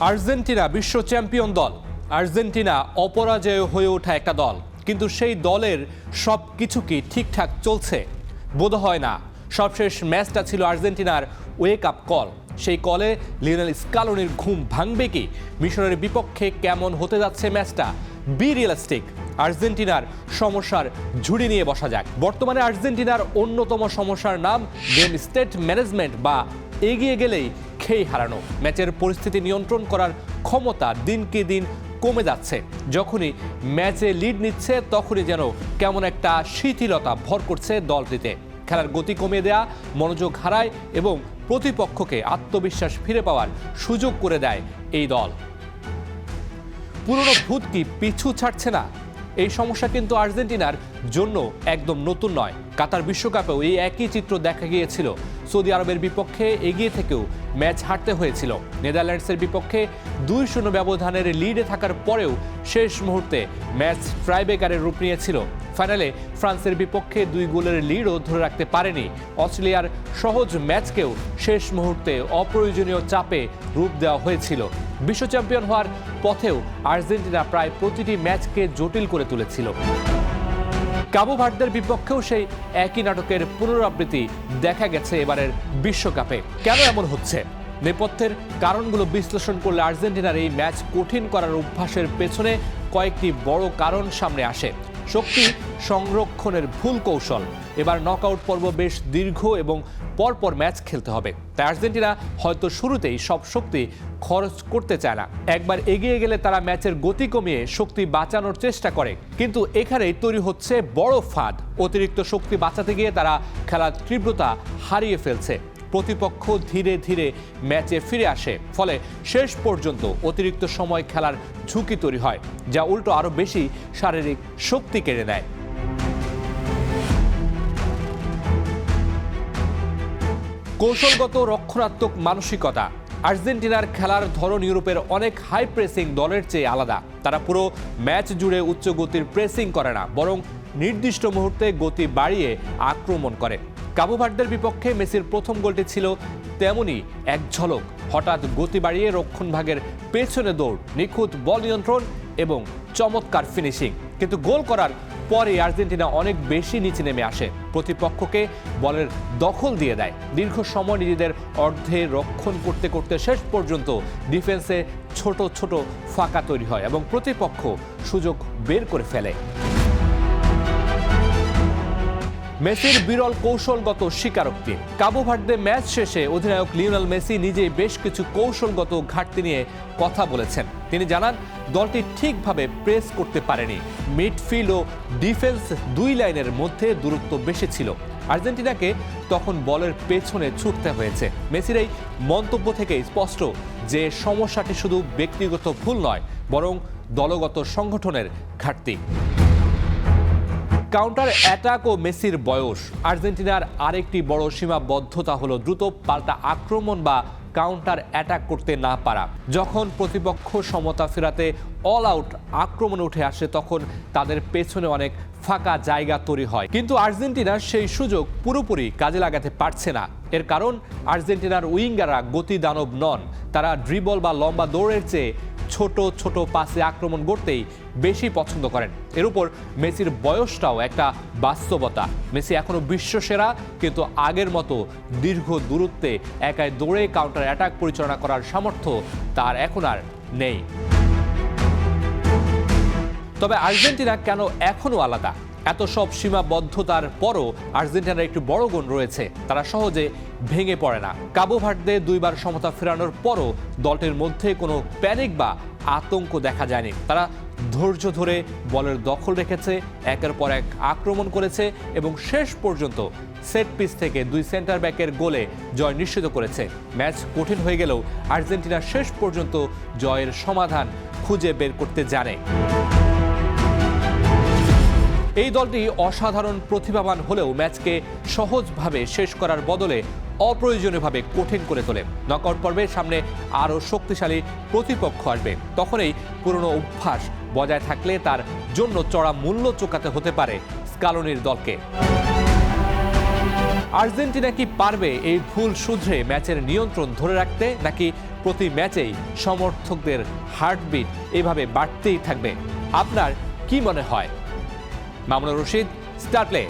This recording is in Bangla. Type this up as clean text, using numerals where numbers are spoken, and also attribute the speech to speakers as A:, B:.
A: আর্জেন্টিনা বিশ্ব চ্যাম্পিয়ন দল। আর্জেন্টিনা অপরাজেয় হয়ে ওঠা একটা দল, কিন্তু সেই দলের সব কিছু কি ঠিকঠাক চলছে? বোধ হয় না। সবশেষ ম্যাচটা ছিল আর্জেন্টিনার ওয়েক আপ কল। সেই কলে লিওনেল স্কালোনির ঘুম ভাঙবে কি? মিশরের বিপক্ষে কেমন হতে যাচ্ছে ম্যাচটা? B realistic. আর্জেন্টিনার সমস্যার ঝুড়ি নিয়ে বসা যাক। বর্তমানে আর্জেন্টিনার অন্যতম সমস্যার নাম গেম স্টেট ম্যানেজমেন্ট, বা এগিয়ে গেলেই খেই হারানো। ম্যাচের পরিস্থিতি নিয়ন্ত্রণ করার ক্ষমতা দিনকে দিন কমে যাচ্ছে। যখনই ম্যাচে লিড নিচ্ছে তখনই যেন কেমন একটা শিথিলতা ভর করছে দলটিতে। খেলার গতি কমিয়ে দেয়া, মনোযোগ হারায় এবং প্রতিপক্ষকে আত্মবিশ্বাস ফিরে পাওয়ার সুযোগ করে দেয় এই দল। পুরনো ভূত কি পিছু ছাড়ছে না? এই সমস্যা কিন্তু আর্জেন্টিনার জন্য একদম নতুন নয়। কাতার বিশ্বকাপেও এই একই চিত্র দেখা গিয়েছিল। সৌদি আরবের বিপক্ষে এগিয়ে থেকেও ম্যাচ হারতে হয়েছিল। নেদারল্যান্ডসের বিপক্ষে 2-0 ব্যবধানের লিডে থাকার পরেও শেষ মুহূর্তে ম্যাচ ট্রাইব্রেকারের রূপ নিয়েছিল। ফাইনালে ফ্রান্সের বিপক্ষে 2 গোলের লিডও ধরে রাখতে পারেনি। অস্ট্রেলিয়ার সহজ ম্যাচকেও শেষ মুহূর্তে অপ্রয়োজনীয় চাপে রূপ দেওয়া হয়েছিল। বিশ্ব চ্যাম্পিয়ন হওয়ার পথেও আর্জেন্টিনা প্রায় প্রতিটি ম্যাচকে জটিল করে তুলেছিল। কাবো ভার্দের বিপক্ষেও সেই একই নাটকের পুনরাবৃত্তি দেখা গেছে এবারের বিশ্বকাপে। কেন এমন হচ্ছে? নেপথ্যের কারণগুলো বিশ্লেষণ করলে আর্জেন্টিনার এই ম্যাচ কঠিন করার অভ্যাসের পেছনে কয়েকটি বড় কারণ সামনে আসে। শক্তি সংরক্ষণের ভুল কৌশল। এবার নকআউট পর্ব বেশ দীর্ঘ এবং পরপর ম্যাচ খেলতে হবে, তাই আর্জেন্টিনা হয়তো শুরুতেই সব শক্তি খরচ করতে চায় না। একবার এগিয়ে গেলে তারা ম্যাচের গতি কমিয়ে শক্তি বাঁচানোর চেষ্টা করে, কিন্তু এখানেই তৈরি হচ্ছে বড় ফাঁদ। অতিরিক্ত শক্তি বাঁচাতে গিয়ে তারা খেলার তীব্রতা হারিয়ে ফেলছে। প্রতিপক্ষ ধীরে ধীরে ম্যাচে ফিরে আসে, ফলে শেষ পর্যন্ত অতিরিক্ত সময় খেলার ঝুঁকি তৈরি হয়, যা উল্টো আরো বেশি শারীরিক শক্তি কেড়ে নেয়। কৌশলগত রক্ষণাত্মক মানসিকতা। আর্জেন্টিনার খেলার ধরন ইউরোপের অনেক হাই প্রেসিং দলের চেয়ে আলাদা। তারা পুরো ম্যাচ জুড়ে উচ্চ গতির প্রেসিং করে না, বরং নির্দিষ্ট মুহূর্তে গতি বাড়িয়ে আক্রমণ করে। কাবো ভার্দের বিপক্ষে মেসির প্রথম গোলটি ছিল তেমনই এক ঝলক। হঠাৎ গতি বাড়িয়ে রক্ষণভাগের পেছনে দৌড়, নিখুঁত বল নিয়ন্ত্রণ এবং চমৎকার ফিনিশিং। কিন্তু গোল করার পরে আর্জেন্টিনা অনেক বেশি নিচে নেমে আসে, প্রতিপক্ষকে বলের দখল দিয়ে দেয়। দীর্ঘ সময় নিজেদের অর্ধে রক্ষণ করতে করতে শেষ পর্যন্ত ডিফেন্সে ছোট ছোট ফাঁকা তৈরি হয় এবং প্রতিপক্ষ সুযোগ বের করে ফেলে। মেসির বিরল কৌশলগত স্বীকারোক্তি। কাবো ভার্দে ম্যাচ শেষে অধিনায়ক লিওনেল মেসি নিজেই বেশ কিছু কৌশলগত ঘাটতি নিয়ে কথা বলেছেন। তিনি জানান, দলটি ঠিকভাবে প্রেস করতে পারেনি। মিডফিল্ড ও ডিফেন্স 2 লাইনের মধ্যে দূরত্ব বেশি ছিল। আর্জেন্টিনাকে তখন বলের পেছনে ছুটতে হয়েছে। মেসির এই মন্তব্য থেকে স্পষ্ট যে সমস্যাটি শুধু ব্যক্তিগত ভুল নয়, বরং দলগত সংগঠনের ঘাটতি। কাউন্টার অ্যাটাক ও মেসির বয়স। আর্জেন্টিনার আরেকটি বড় সীমাবদ্ধতা হলো দ্রুত পাল্টা আক্রমণ বা কাউন্টার অ্যাটাক করতে না পারা। যখন প্রতিপক্ষ সমতা ফেরাতে অল আউট আক্রমণে উঠে আসে, তখন তাদের পেছনে অনেক ফাঁকা জায়গা তৈরি হয়, কিন্তু আর্জেন্টিনা সেই সুযোগ পুরোপুরি কাজে লাগাতে পারছে না। এর কারণ আর্জেন্টিনার উইঙ্গাররা গতি দানব নন। তারা ড্রিবল বা লম্বা দৌড়ের চেয়ে ছোট ছোট পাসে আক্রমণ করতেই বেশি পছন্দ করেন। এর উপর মেসির বয়সটাও একটা বাস্তবতা। মেসি এখনো বিশ্বসেরা, কিন্তু আগের মতো দীর্ঘ দূরত্বে একাই দৌড়ে কাউন্টার অ্যাটাক পরিচালনা করার সামর্থ্য তার এখন আর নেই। তবে আর্জেন্টিনা কেন এখনো আলাদা? এত সব সীমাবদ্ধতার পরও আর্জেন্টিনার একটি বড় গুণ রয়েছে, তারা সহজে ভেঙে পড়ে না। কাবো ভার্দে 2 বার সমতা ফেরানোর পরও দলটির মধ্যে কোনো প্যানিক বা আতঙ্ক দেখা যায়নি। তারা ধৈর্য ধরে বলের দখল রেখেছে, একের পর এক আক্রমণ করেছে এবং শেষ পর্যন্ত সেট পিস থেকে 2 সেন্টার ব্যাকের গোলে জয় নিশ্চিত করেছে। ম্যাচ কঠিন হয়ে গেলেও আর্জেন্টিনা শেষ পর্যন্ত জয়ের সমাধান খুঁজে বের করতে জানে। এই দলটি অসাধারণ প্রতিভাবান হলেও ম্যাচকে সহজভাবে শেষ করার বদলে অপ্রয়োজনীয়ভাবে কঠিন করে তোলে। নকআউট পর্বে সামনে আরও শক্তিশালী প্রতিপক্ষ আসবে, তখনই পুরনো অভ্যাস বজায় থাকলে তার জন্য চড়া মূল্য চোকাতে হতে পারে স্কালোনির দলকে। আর্জেন্টিনা কি পারবে এই ভুল শুধরে ম্যাচের নিয়ন্ত্রণ ধরে রাখতে, নাকি প্রতি ম্যাচেই সমর্থকদের হার্টবিট এভাবে বাড়তেই থাকবে? আপনার কি মনে হয়? Mamunur Rashid, star play.